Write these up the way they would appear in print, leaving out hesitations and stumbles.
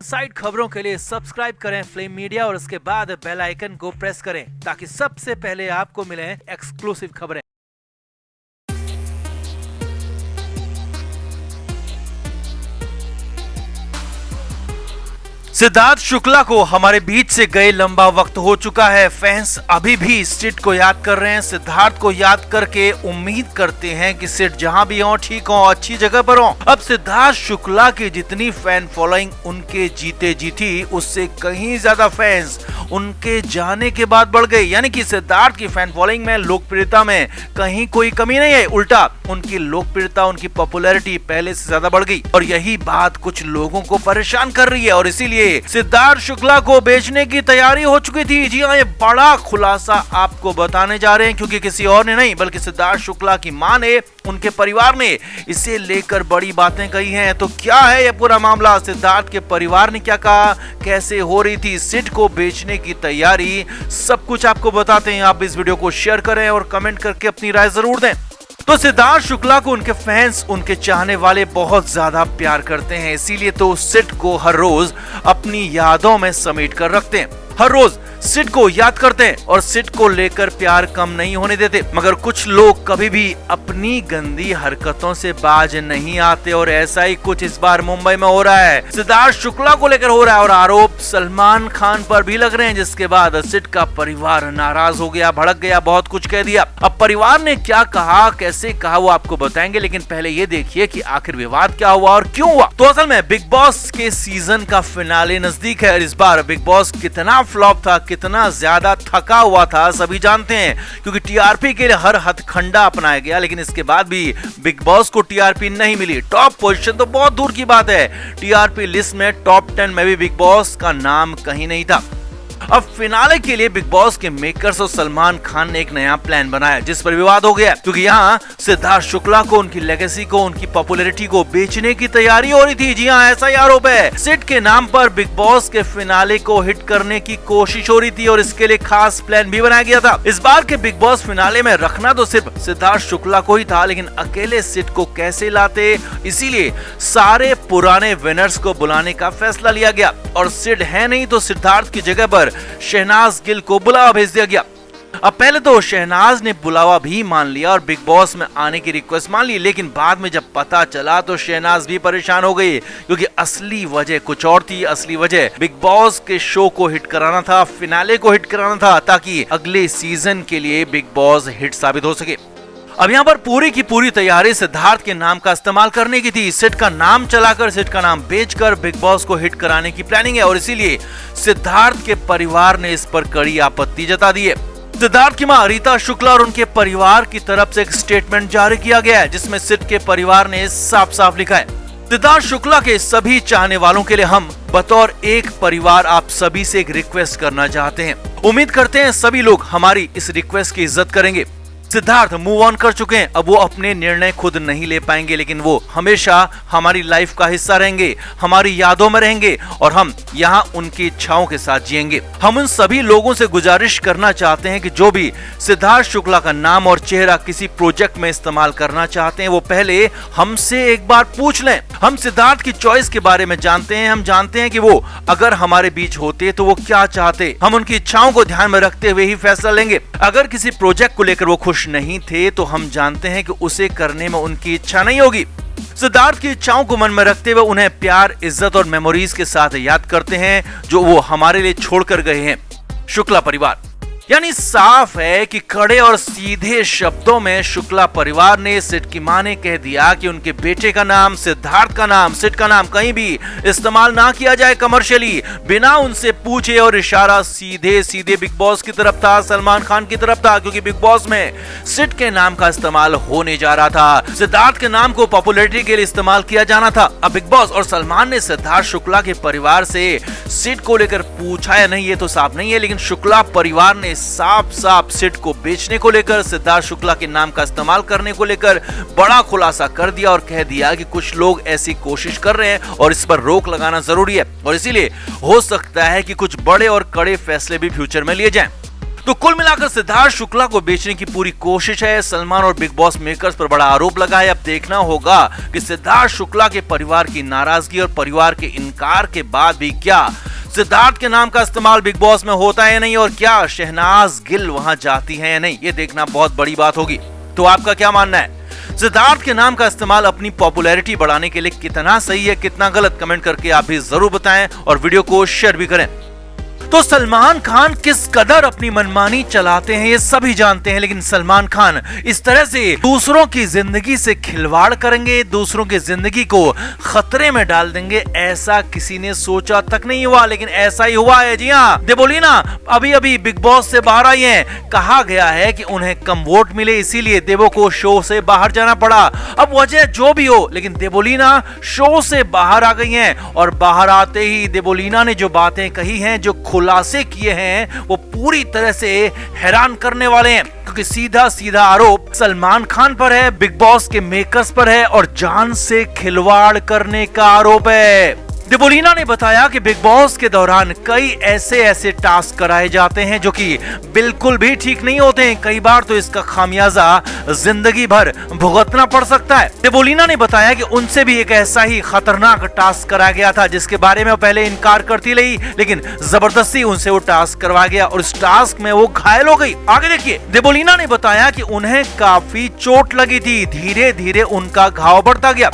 Side खबरों के लिए सब्सक्राइब करें फ्लेम मीडिया और उसके बाद बेल आइकन को प्रेस करें ताकि सबसे पहले आपको मिले एक्सक्लूसिव खबरें। सिद्धार्थ शुक्ला को हमारे बीच से गए लंबा वक्त हो चुका है। फैंस अभी भी सिड को याद कर रहे हैं। सिद्धार्थ को याद करके उम्मीद करते हैं कि सिड जहां भी हो ठीक हो, अच्छी जगह पर हो। अब सिद्धार्थ शुक्ला की जितनी फैन फॉलोइंग उनके जीते जी थी, उससे कहीं ज्यादा फैंस उनके जाने के बाद बढ़ गई। यानी कि सिद्धार्थ की फैन फॉलोइंग में, लोकप्रियता में कहीं कोई कमी नहीं है, उल्टा उनकी लोकप्रियता, उनकी पॉपुलैरिटी पहले से ज्यादा बढ़ गई। और यही बात कुछ लोगों को परेशान कर रही है और इसीलिए सिद्धार्थ शुक्ला को बेचने की तैयारी हो चुकी थी। जी हाँ, ये बड़ा खुलासा आपको बताने जा रहे हैं, क्योंकि किसी और ने नहीं बल्कि सिद्धार्थ शुक्ला की मां ने, उनके परिवार ने इसे लेकर बड़ी बातें कही हैं। तो क्या है ये पूरा मामला? सिद्धार्थ के परिवार ने क्या कहा, कैसे हो रही थी सिड को बेचने की तैयारी, सब कुछ आपको बताते हैं। आप इस वीडियो को शेयर करें और कमेंट करके अपनी राय जरूर दें। तो सिद्धार्थ शुक्ला को उनके फैंस, उनके चाहने वाले बहुत ज्यादा प्यार करते हैं, इसीलिए तो सिड को हर रोज अपनी यादों में समेट कर रखते हैं। हर रोज सिड को याद करते हैं और सिड को लेकर प्यार कम नहीं होने देते। मगर कुछ लोग कभी भी अपनी गंदी हरकतों से बाज नहीं आते और ऐसा ही कुछ इस बार मुंबई में हो रहा है। सिद्धार्थ शुक्ला को लेकर हो रहा है और आरोप सलमान खान पर भी लग रहे हैं, जिसके बाद सिड का परिवार नाराज हो गया, भड़क गया, बहुत कुछ कह दिया। अब परिवार ने क्या कहा, कैसे कहा, वो आपको बताएंगे, लेकिन पहले ये देखिए कि आखिर विवाद क्या हुआ और क्यों हुआ। तो असल में बिग बॉस के सीजन का फिनाले नजदीक है और इस बार बिग बॉस कितना फ्लॉप था, कितना ज्यादा थका हुआ था, सभी जानते हैं। क्योंकि टीआरपी के लिए हर हथकंडा अपनाया गया, लेकिन इसके बाद भी बिग बॉस को टीआरपी नहीं मिली। टॉप पोजीशन तो बहुत दूर की बात है, टीआरपी लिस्ट में टॉप 10 में भी बिग बॉस का नाम कहीं नहीं था। अब फिनाले के लिए बिग बॉस के मेकर्स और सलमान खान ने एक नया प्लान बनाया, जिस पर विवाद हो गया, क्योंकि यहाँ सिद्धार्थ शुक्ला को, उनकी लेगेसी को, उनकी पॉपुलैरिटी को बेचने की तैयारी हो रही थी। जी हाँ, ऐसा ही आरोप है। सिड के नाम पर बिग बॉस के फिनाले को हिट करने की कोशिश हो रही थी और इसके लिए खास प्लान भी बनाया गया था। इस बार के बिग बॉस फिनाले में रखना तो सिर्फ सिद्धार्थ शुक्ला को ही था, लेकिन अकेले सिड को कैसे लाते, इसीलिए सारे पुराने विनर्स को बुलाने का फैसला लिया गया। और सिड है नहीं तो सिद्धार्थ की जगह पर शहनाज गिल को बुलावा भेज दिया गया। अब पहले तो शहनाज ने बुलावा भी मान लिया और बिग बॉस में आने की रिक्वेस्ट मान ली, लेकिन बाद में जब पता चला तो शहनाज भी परेशान हो गई, क्योंकि असली वजह कुछ और थी। असली वजह बिग बॉस के शो को हिट कराना था, फिनाले को हिट कराना था, ताकि अगले सीजन के लिए बिग बॉस हिट साबित हो सके। अब यहाँ पर पूरी की पूरी तैयारी सिद्धार्थ के नाम का इस्तेमाल करने की थी। सिड का नाम चलाकर, सिड का नाम बेचकर बिग बॉस को हिट कराने की प्लानिंग है और इसीलिए सिद्धार्थ के परिवार ने इस पर कड़ी आपत्ति जता दी है। सिद्धार्थ की मां रीता शुक्ला और उनके परिवार की तरफ से एक स्टेटमेंट जारी किया गया है, जिसमें सिड के परिवार ने साफ साफ लिखा है, सिद्धार्थ शुक्ला के सभी चाहने वालों के लिए हम बतौर एक परिवार आप सभी से एक रिक्वेस्ट करना चाहते हैं। उम्मीद करते हैं सभी लोग हमारी इस रिक्वेस्ट की इज्जत करेंगे। सिद्धार्थ मूव ऑन कर चुके हैं, अब वो अपने निर्णय खुद नहीं ले पाएंगे, लेकिन वो हमेशा हमारी लाइफ का हिस्सा रहेंगे, हमारी यादों में रहेंगे और हम यहाँ उनकी इच्छाओं के साथ जिएंगे। हम उन सभी लोगों से गुजारिश करना चाहते हैं कि जो भी सिद्धार्थ शुक्ला का नाम और चेहरा किसी प्रोजेक्ट में इस्तेमाल करना चाहते हैं, वो पहले हमसे एक बार पूछ लें। हम सिद्धार्थ की चॉइस के बारे में जानते हैं, हम जानते हैं कि वो अगर हमारे बीच होते तो वो क्या चाहते। हम उनकी इच्छाओं को ध्यान में रखते हुए ही फैसला लेंगे। अगर किसी प्रोजेक्ट को लेकर वो खुश नहीं थे तो हम जानते हैं कि उसे करने में उनकी इच्छा नहीं होगी। सिद्धार्थ की इच्छाओं को मन में रखते हुए उन्हें प्यार, इज्जत और मेमोरीज के साथ याद करते हैं जो वो हमारे लिए छोड़कर गए हैं। शुक्ला परिवार, यानी साफ है कि कड़े और सीधे शब्दों में शुक्ला परिवार ने सिड की मां ने कह दिया कि उनके बेटे का नाम, सिद्धार्थ का नाम, सिड का नाम कहीं भी इस्तेमाल ना किया जाए कमर्शियली, बिना उनसे पूछे। और इशारा सीधे सीधे बिग बॉस की तरफ था, सलमान खान की तरफ था, क्योंकि बिग बॉस में सिड के नाम का इस्तेमाल होने जा रहा था। सिद्धार्थ के नाम को पॉपुलैरिटी के लिए इस्तेमाल किया जाना था। अब बिग बॉस और सलमान ने सिद्धार्थ शुक्ला के परिवार से सिड को लेकर पूछा या नहीं ये तो साफ नहीं है, लेकिन शुक्ला परिवार ने साफ साफ सिड को बेचने को लेकर, सिद्धार्थ शुक्ला के नाम का इस्तेमाल करने को लेकर बड़ा खुलासा कर दिया और कह दिया कि कुछ लोग ऐसी कोशिश कर रहे हैं और इस पर रोक लगाना जरूरी है और इसीलिए हो सकता है कि कुछ बड़े और कड़े फैसले भी फ्यूचर में लिए जाएं। तो कुल मिलाकर सिद्धार्थ शुक्ला को बेचने की पूरी कोशिश है। सलमान और बिग बॉस मेकर्स पर बड़ा आरोप लगा है। अब देखना होगा कि सिद्धार्थ शुक्ला के परिवार की नाराजगी और परिवार के इनकार के बाद भी क्या सिद्धार्थ के नाम का इस्तेमाल बिग बॉस में होता है या नहीं, और क्या शहनाज गिल वहां जाती है या नहीं, ये देखना बहुत बड़ी बात होगी। तो आपका क्या मानना है? सिद्धार्थ के नाम का इस्तेमाल अपनी पॉपुलैरिटी बढ़ाने के लिए कितना सही है, कितना गलत, कमेंट करके आप भी जरूर बताएं और वीडियो को शेयर भी करें। तो सलमान खान किस कदर अपनी मनमानी चलाते हैं ये सभी जानते हैं, लेकिन सलमान खान इस तरह से दूसरों की जिंदगी से खिलवाड़ करेंगे, दूसरों की जिंदगी को खतरे में डाल देंगे, ऐसा किसी ने सोचा तक नहीं हुआ, लेकिन ऐसा ही हुआ है। जी हाँ, देवोलीना अभी अभी बिग बॉस से बाहर आई हैं। कहा गया है कि उन्हें कम वोट मिले, इसीलिए देवो को शो से बाहर जाना पड़ा। अब वजह जो भी हो, लेकिन देवोलीना शो से बाहर आ गई हैं और बाहर आते ही देवोलीना ने जो बातें कही हैं, जो खुलासे किए हैं, वो पूरी तरह से हैरान करने वाले हैं, क्योंकि सीधा सीधा आरोप सलमान खान पर है, बिग बॉस के मेकर्स पर है और जान से खिलवाड़ करने का आरोप है। देवोलीना ने बताया कि बिग बॉस के दौरान कई ऐसे टास्क कराए जाते हैं जो कि बिल्कुल भी ठीक नहीं होते हैं। कई बार तो इसका खामियाजा जिंदगी भर भुगतना पड़ सकता है। देवोलीना ने बताया कि उनसे भी एक ऐसा ही खतरनाक टास्क कराया गया था, जिसके बारे में वो पहले इनकार करती रही, लेकिन जबरदस्ती उनसे वो टास्क करवाया गया और इस टास्क में वो घायल हो गई। आगे देखिए, देवोलीना ने बताया कि उन्हें काफी चोट लगी थी, धीरे धीरे उनका घाव बढ़ता गया।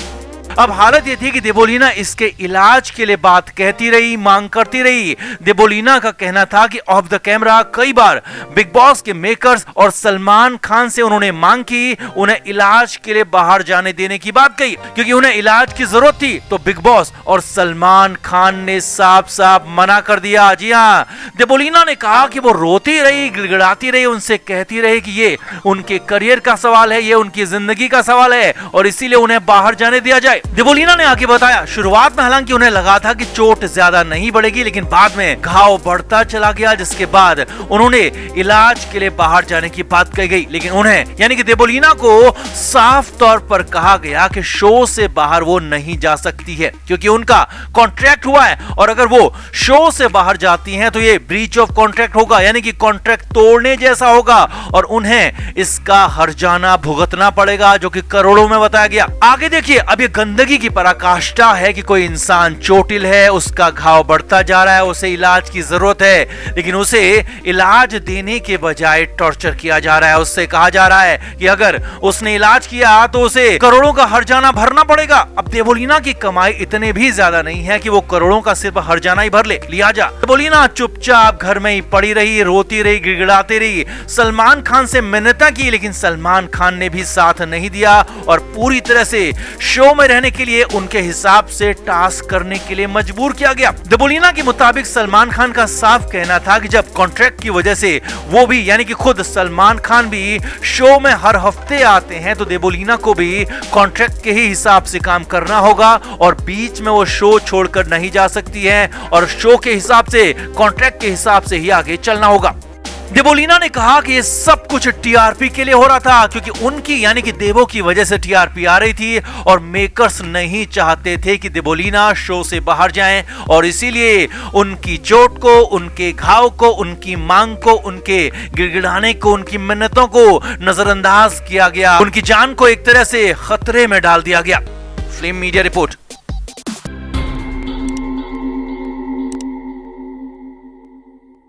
अब हालत ये थी कि देवोलीना इसके इलाज के लिए बात कहती रही, मांग करती रही। देवोलीना का कहना था कि ऑफ द कैमरा कई बार बिग बॉस के मेकर्स और सलमान खान से उन्होंने मांग की, उन्हें इलाज के लिए बाहर जाने देने की बात कही, क्योंकि उन्हें इलाज की जरूरत थी। तो बिग बॉस और सलमान खान ने साफ साफ मना कर दिया। जी हाँ, देवोलीना ने कहा कि वो रोती रही, गिड़गिड़ाती रही, उनसे कहती रही कि ये उनके करियर का सवाल है, ये उनकी जिंदगी का सवाल है और इसीलिए उन्हें बाहर जाने दिया जाए। देवोलीना ने आगे बताया, शुरुआत में हालांकि उन्हें लगा था कि चोट ज्यादा नहीं बढ़ेगी, लेकिन बाद में घाव बढ़ता चला गया, जिसके बाद उन्होंने इलाज के लिए बाहर जाने की बात कही गई। लेकिन उन्हें यानी कि देवोलीना को साफ तौर पर कहा गया कि शो से बाहर वो नहीं जा सकती है, क्योंकि उनका कॉन्ट्रैक्ट हुआ है और अगर वो शो से बाहर जाती हैं तो ये ब्रीच ऑफ कॉन्ट्रैक्ट होगा, यानी कि कॉन्ट्रैक्ट तोड़ने जैसा होगा और उन्हें इसका हर्जाना भुगतना पड़ेगा, जो कि करोड़ों में बताया गया। आगे देखिए, अब ये गंदगी की पराकाष्ठा है कि कोई इंसान चोटिल है, उसका घाव बढ़ता जा रहा है, उसे इलाज की जरूरत है, लेकिन उसे इलाज देने के बजाय टॉर्चर किया जा रहा है। उससे कहा जा रहा है कि अगर उसने इलाज किया तो उसे करोड़ों का हर्जाना भरना पड़ेगा। अब देवोलीना की कमाई इतने भी ज्यादा नहीं है कि वो करोड़ों का सिर्फ हर्जाना ही भर ले। लिहाजा देवोलीना चुपचाप घर में ही पड़ी रही, रोती रही, गिड़गिड़ाती रही, सलमान खान से मिन्नता की, लेकिन सलमान खान ने भी साथ नहीं दिया और पूरी तरह से शो में रहने के लिए उनके हिसाब से टास्क करने के लिए मजबूर किया गया। देवोलीना के मुताबिक सलमान खान का साफ कहना था कि जब कॉन्ट्रैक्ट की वजह से वो भी यानी कि खुद सलमान खान भी शो में हर हफ्ते आते हैं, तो देवोलीना को भी कॉन्ट्रैक्ट के ही हिसाब से काम करना होगा और बीच में वो शो छोड़कर नहीं जा सकती है और शो के हिसाब से, कॉन्ट्रैक्ट के हिसाब से ही आगे चलना होगा। देवोलीना ने कहा कि ये सब कुछ टीआरपी के लिए हो रहा था, क्योंकि उनकी यानी कि देवो की वजह से टीआरपी आ रही थी और मेकर्स नहीं चाहते थे कि देवोलीना शो से बाहर जाएं और इसीलिए उनकी चोट को, उनके घाव को, उनकी मांग को, उनके गिड़गिड़ाने को, उनकी मिन्नतों को नजरअंदाज किया गया, उनकी जान को एक तरह से खतरे में डाल दिया गया। Flame media report.